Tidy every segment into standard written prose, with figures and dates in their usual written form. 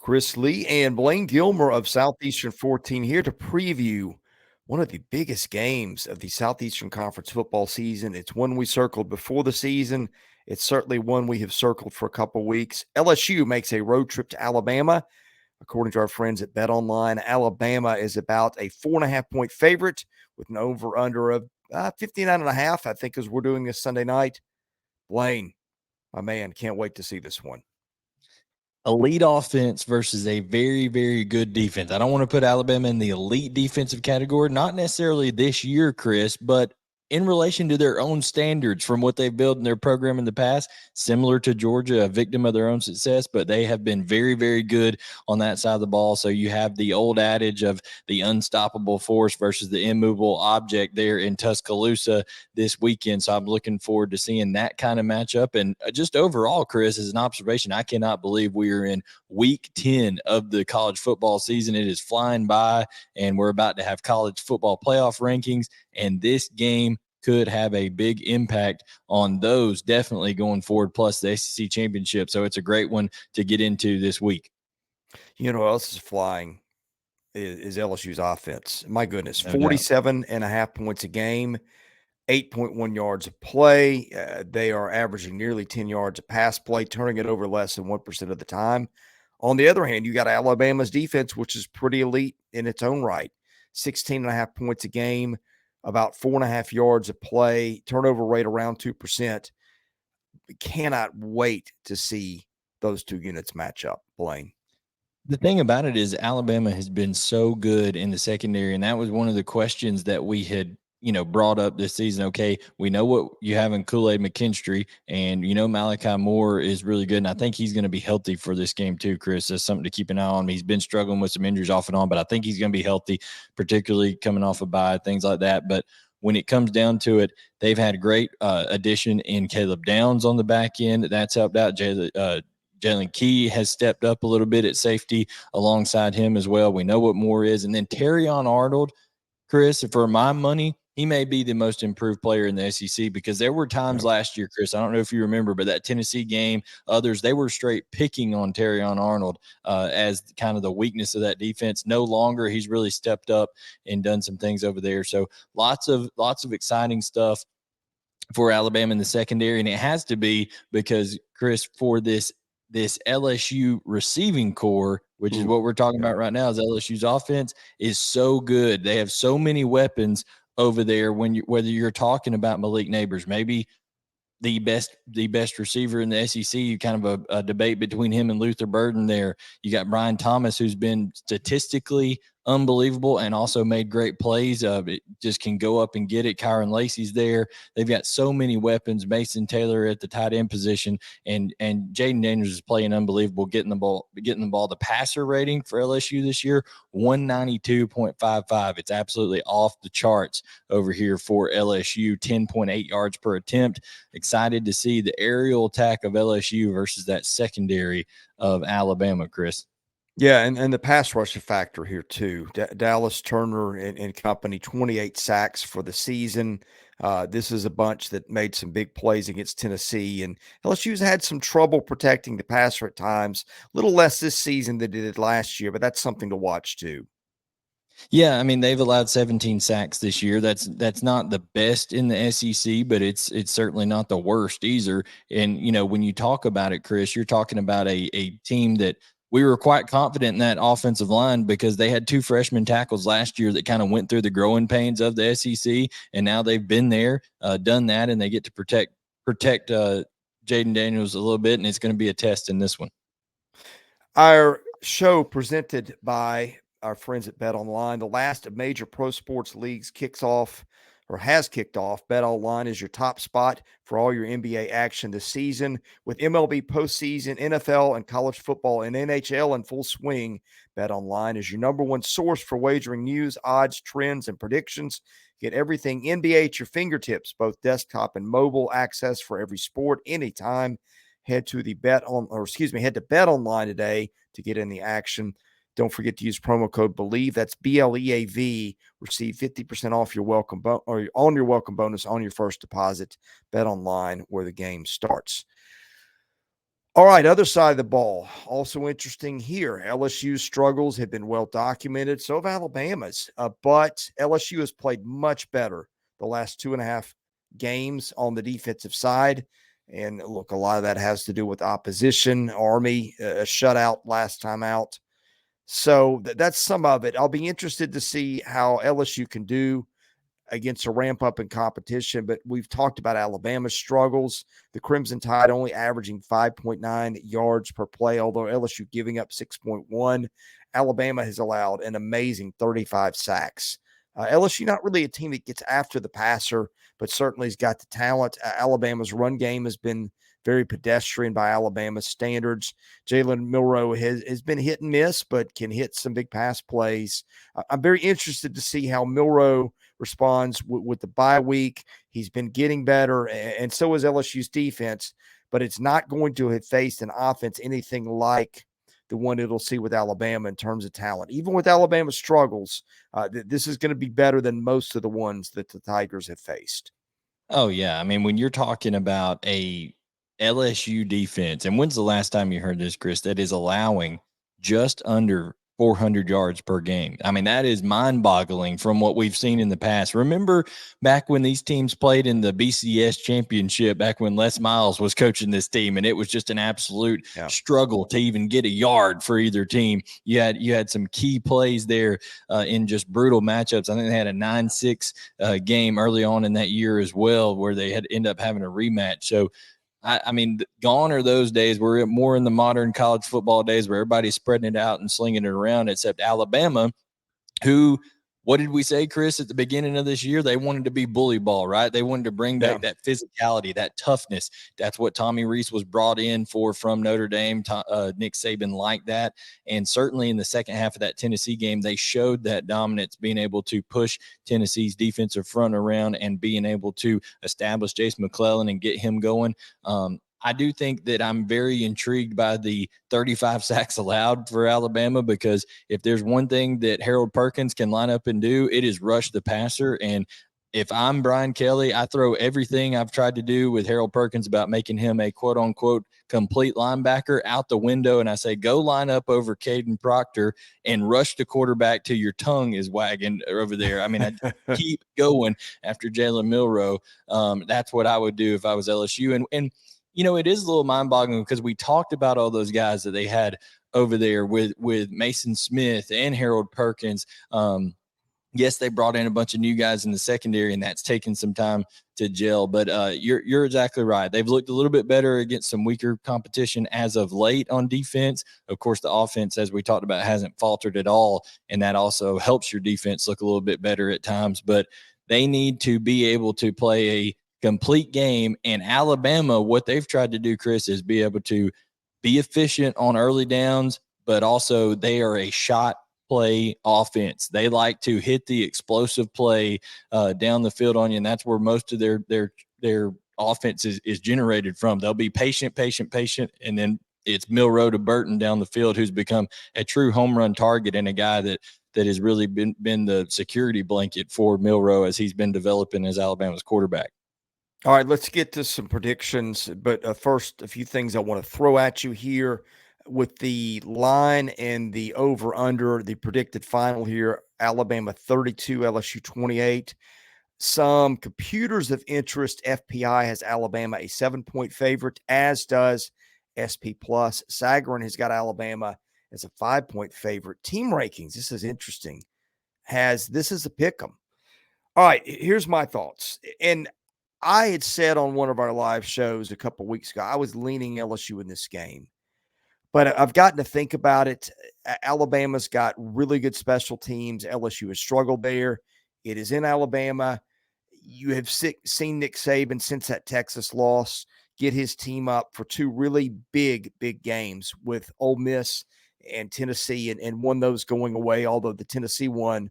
Chris, Lee and Blayne Gilmer of Southeastern 14 here to preview one of the biggest games of the Southeastern Conference football season. It's one we circled before the season. It's certainly one we have circled for a couple weeks. LSU makes a road trip to Alabama. According to our friends at BetOnline, Alabama is about a 4.5-point favorite with an over-under of 59.5, I think, as we're doing this Sunday night. Blayne, my man, can't wait to see this one. Elite offense versus a very, very good defense. I don't want to put Alabama in the elite defensive category, not necessarily this year, Chris, but in relation to their own standards from what they've built in their program in the past, similar to Georgia, a victim of their own success, but they have been very, very good on that side of the ball. So you have the old adage of the unstoppable force versus the immovable object there in Tuscaloosa this weekend. So I'm looking forward to seeing that kind of matchup. And just overall, Chris, as an observation, I cannot believe we are in week 10 of the college football season. It is flying by, and we're about to have college football playoff rankings. And this game could have a big impact on those definitely going forward, plus the SEC championship. So it's a great one to get into this week. You know what else is flying is LSU's offense. My goodness, No doubt. 47.5 points a game, 8.1 yards of play. They are averaging nearly 10 yards of pass play, turning it over less than 1% of the time. On the other hand, you got Alabama's defense, which is pretty elite in its own right. 16.5 points a game, about 4.5 yards of play, turnover rate around 2%. We cannot wait to see those two units match up, Blayne. The thing about it is Alabama has been so good in the secondary, and that was one of the questions that we had, brought up this season. Okay, we know what you have in Kool-Aid McKinstry, and Malachi Moore is really good, and I think he's going to be healthy for this game too, Chris. That's something to keep an eye on. He's been struggling with some injuries off and on, but I think he's going to be healthy, particularly coming off a bye, things like that. But when it comes down to it, they've had a great addition in Caleb Downs on the back end. That's helped out. Jalen Key has stepped up a little bit at safety alongside him as well. We know what Moore is. And then Terrion Arnold, Chris, for my money, he may be the most improved player in the SEC because there were times last year, Chris, I don't know if you remember, but that Tennessee game, others, they were straight picking on Terrion Arnold as kind of the weakness of that defense. No longer. He's really stepped up and done some things over there. So lots of exciting stuff for Alabama in the secondary. And it has to be because, Chris, for this LSU receiving core, which is what we're talking about right now, is LSU's offense is so good. They have so many weapons over there. Whether you're talking about Malik Neighbors, maybe the best receiver in the SEC, kind of a debate between him and Luther Burden there. You got Brian Thomas, who's been statistically unbelievable and also made great plays. It just can go up and get it. Kyron Lacey's there. They've got so many weapons. Mason Taylor at the tight end position, and Jaden Daniels is playing unbelievable, getting the ball. The passer rating for LSU this year, 192.55. It's absolutely off the charts over here for LSU. 10.8 yards per attempt. Excited to see the aerial attack of LSU versus that secondary of Alabama, Chris. Yeah, and the pass rush factor here too. Dallas Turner and company, 28 sacks for the season. This is a bunch that made some big plays against Tennessee, and LSU's had some trouble protecting the passer at times. A little less this season than they did last year, but that's something to watch too. Yeah, I mean, they've allowed 17 sacks this year. That's not the best in the SEC, but it's certainly not the worst either. And when you talk about it, Chris, you're talking about a team that we were quite confident in that offensive line because they had two freshman tackles last year that kind of went through the growing pains of the SEC, and now they've been there, done that, and they get to protect Jaden Daniels a little bit, and it's going to be a test in this one. Our show presented by our friends at BetOnline. The last of major pro sports leagues kicks off or has kicked off. BetOnline is your top spot for all your NBA action this season. With MLB postseason, NFL, and college football and NHL in full swing, BetOnline is your number one source for wagering news, odds, trends, and predictions. Get everything NBA at your fingertips, both desktop and mobile access for every sport, anytime. Head to BetOnline today to get in the action. Don't forget to use promo code BELIEVE. That's BLEAV. Receive 50% off your welcome on your welcome bonus on your first deposit. BetOnline, where the game starts. All right, other side of the ball. Also interesting here. LSU's struggles have been well documented. So have Alabama's. But LSU has played much better the last 2.5 games on the defensive side. And look, a lot of that has to do with opposition. Army, a shutout last time out. So that's some of it. I'll be interested to see how LSU can do against a ramp up in competition. But we've talked about Alabama's struggles. The Crimson Tide only averaging 5.9 yards per play, although LSU giving up 6.1. Alabama has allowed an amazing 35 sacks. LSU not really a team that gets after the passer, but certainly has got the talent. Alabama's run game has been very pedestrian by Alabama's standards. Jalen Milroe has been hit and miss, but can hit some big pass plays. I'm very interested to see how Milroe responds with the bye week. He's been getting better, and so is LSU's defense, but it's not going to have faced an offense anything like the one it'll see with Alabama in terms of talent. Even with Alabama's struggles, this is going to be better than most of the ones that the Tigers have faced. Oh yeah, I mean when you're talking about a LSU defense, and when's the last time you heard this, Chris? That is allowing just under 400 yards per game. I mean that is mind-boggling from what we've seen in the past. Remember back when these teams played in the BCS championship, back when Les Miles was coaching this team, and it was just an absolute struggle to even get a yard for either team. You had some key plays there in just brutal matchups. I think they had a 9-6 game early on in that year as well, where they had end up having a rematch. So I mean, gone are those days. We're more in the modern college football days where everybody's spreading it out and slinging it around, except Alabama, who, what did we say, Chris, at the beginning of this year? They wanted to be bully ball, right? They wanted to bring back that physicality, that toughness. That's what Tommy Rees was brought in for from Notre Dame. Nick Saban liked that. And certainly in the second half of that Tennessee game, they showed that dominance, being able to push Tennessee's defensive front around and being able to establish Jace McClellan and get him going. I do think that I'm very intrigued by the 35 sacks allowed for Alabama, because if there's one thing that Harold Perkins can line up and do, it is rush the passer. And if I'm Brian Kelly, I throw everything I've tried to do with Harold Perkins about making him a quote unquote complete linebacker out the window. And I say, go line up over Caden Proctor and rush the quarterback till your tongue is wagging over there. I mean, I keep going after Jalen Milroe. That's what I would do if I was LSU. And you know, it is a little mind-boggling because we talked about all those guys that they had over there with Mason Smith and Harold Perkins. Yes, they brought in a bunch of new guys in the secondary, and that's taken some time to gel. But you're exactly right. They've looked a little bit better against some weaker competition as of late on defense. Of course, the offense, as we talked about, hasn't faltered at all, and that also helps your defense look a little bit better at times. But they need to be able to play a complete game. And Alabama, what they've tried to do, Chris, is be able to be efficient on early downs, but also they are a shot play offense. They like to hit the explosive play down the field on you, and that's where most of their offense is generated from. They'll be patient, and then it's Milroe to Burton down the field, who's become a true home run target and a guy that has really been the security blanket for Milroe as he's been developing as Alabama's quarterback. All right, let's get to some predictions. But first, a few things I want to throw at you here with the line and the over-under, the predicted final here, Alabama 32, LSU 28. Some computers of interest, FPI has Alabama a 7-point favorite, as does SP+. Sagarin has got Alabama as a 5-point favorite. Team rankings, this is interesting, this is a pick 'em. All right, here's my thoughts. And I had said on one of our live shows a couple of weeks ago, I was leaning LSU in this game. But I've gotten to think about it. Alabama's got really good special teams. LSU has struggled there. It is in Alabama. You have seen Nick Saban since that Texas loss get his team up for two really big games with Ole Miss and Tennessee, and won those going away, although the Tennessee one,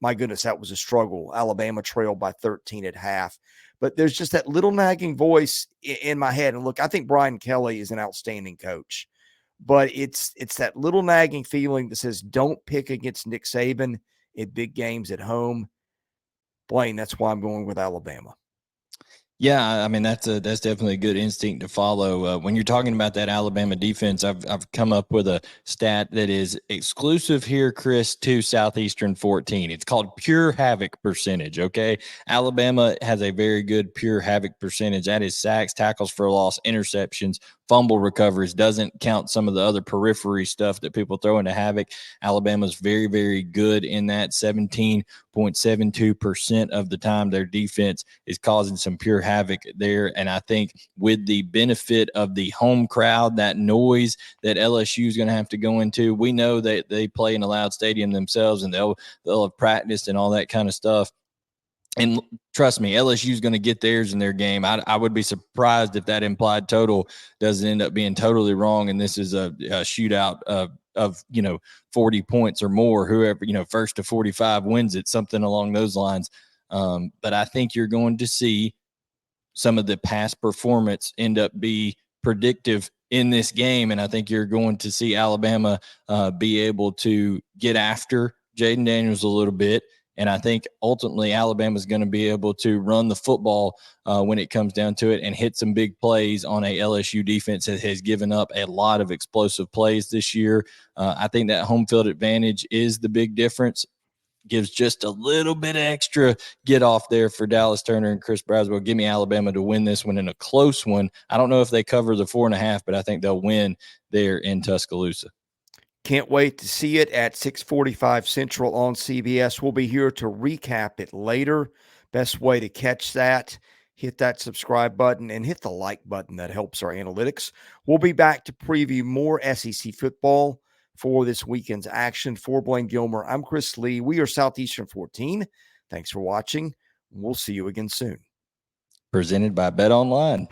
my goodness, that was a struggle. Alabama trailed by 13 at half. But there's just that little nagging voice in my head. And look, I think Brian Kelly is an outstanding coach. But it's that little nagging feeling that says don't pick against Nick Saban in big games at home. Blayne, that's why I'm going with Alabama. Yeah, I mean that's definitely a good instinct to follow. When you're talking about that Alabama defense, I've come up with a stat that is exclusive here, Chris, to Southeastern 14. It's called pure havoc percentage. Okay, Alabama has a very good pure havoc percentage. That is sacks, tackles for loss, interceptions, fumble recoveries. Doesn't count some of the other periphery stuff that people throw into havoc. Alabama's very, very good in that. 17.72% of the time their defense is causing some pure havoc there. And I think with the benefit of the home crowd, that noise that LSU is going to have to go into, we know that they play in a loud stadium themselves, and they'll have practiced and all that kind of stuff. And trust me, LSU is going to get theirs in their game. I would be surprised if that implied total doesn't end up being totally wrong, and this is a shootout of 40 points or more. Whoever first to 45 wins it, something along those lines. But I think you're going to see some of the past performance end up be predictive in this game, and I think you're going to see Alabama be able to get after Jaden Daniels a little bit. And I think ultimately Alabama is going to be able to run the football when it comes down to it and hit some big plays on a LSU defense that has given up a lot of explosive plays this year. I think that home field advantage is the big difference. Gives just a little bit of extra get off there for Dallas Turner and Chris Braswell. Give me Alabama to win this one in a close one. I don't know if they cover the 4.5, but I think they'll win there in Tuscaloosa. Can't wait to see it at 6:45 Central on CBS. We'll be here to recap it later. Best way to catch that, hit that subscribe button and hit the like button. That helps our analytics. We'll be back to preview more SEC football for this weekend's action. For Blayne Gilmer, I'm Chris Lee. We are Southeastern 14. Thanks for watching. We'll see you again soon. Presented by Bet Online.